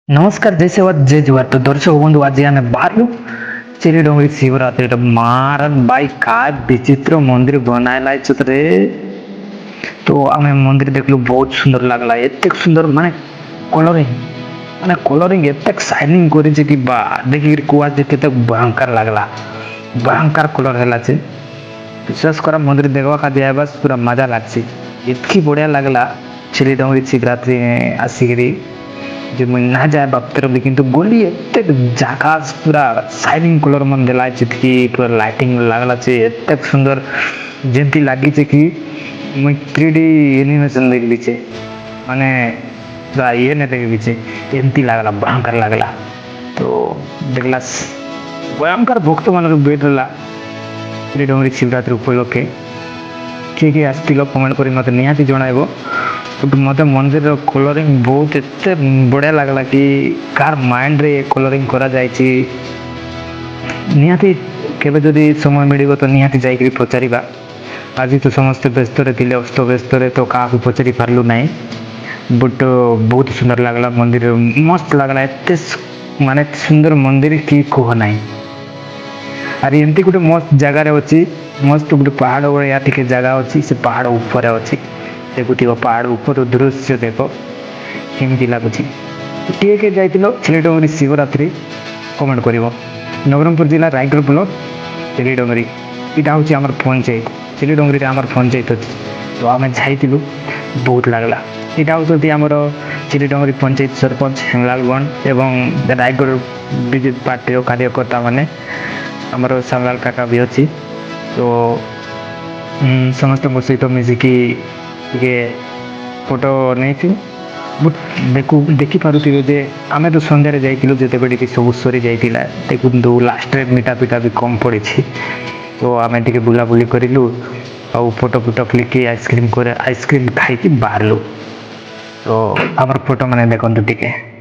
नमस्कार जय सेवा जय जुहार तो दर्शक बंधु आज आम बाहर चिरी डोंगरी शिवरात्रि मारन भाई काय विचित्र मंदिर बनाला रे। तो आम मंदिर देखलु बहुत सुंदर लगला एत सुंदर माने कलरिंग एत शाइनिंग करे कि बा देखि कुआ केते भयंकर लगला भयंकर कलर है विश्वास कर मंदिर देखवा का दिया बस पूरा मजा लागसी इतकी बढ़िया लगला चिरी डोंगरी शिवरात्रि आसिकी जो मुझे ना जाए बाप्तर भी किंतु गोली एत्ते जाकास पूरा शाइनिंग कलर मन देला चितकी पूरा लाइटिंग लागला छे एत्ते सुंदर जेंती लागी छे कि मुझे 3D एनिमेशन देखली छे माने पूरा ये ने देखली छे एंती लागला भयंकर लागला। तो देखला भयंकर भक्त मन बेटला श्री डोंगरी शिवरात्रि उपलक्षे किए किए आसथिल कमेंट करी मते निहाती जणाइबो। मत मंदिर कलरिंग बहुत एत बढ़िया लगला कि कार माइंड रे कलरिंग करा जायछि निहाती केबे जदि समय मिलिबो तो निहाती जाइकरी पचारिबा। आज तो समस्त व्यस्त थे अस्त व्यस्त तो क्या पचारि पार्लु ना बट बहुत सुंदर लगला मंदिर मस्त लगला एत माने सुंदर मंदिर कि कह ना अरे एमती गोटे मस्त जगार अच्छी मस्त गोटे पहाड़ भाया टे जगह अच्छी से पहाड़ ऊपर अच्छी देखुव पहाड़ ऊपर दृश्य देख केमती लगुच किए किए जाइल चिलीडोंगरी शिवरात्रि कमेंट कर नवरंगपुर जिला रायगढ़ ब्लॉक चिलीडोंगरी यहाँ हूँ आम पंचायत चिलीडोंगरी आम पंचायत अच्छी तो आम जाइलु बहुत लगला यहाँ हूँ आमर चिलीडोंगरी पंचायत सरपंच हेमलाल गण एवं रायगढ़ बीजेपी पार्टी कार्यकर्ता माने आमर श्यामलाल काका भी अच्छी तो समस्त सहित मिसिकी टे फोटो नहीं देखिपे जे आम तो सन्धार जाइलु जिते सब सरी जाइला देखु लास्ट मीठा पीठा भी कम पड़ी तो आम टे बुलाबुली करूँ आ फोटो फोटो क्लिक आइसक्रीम खाई बाहर तो आम फोटो मैंने देखते टे।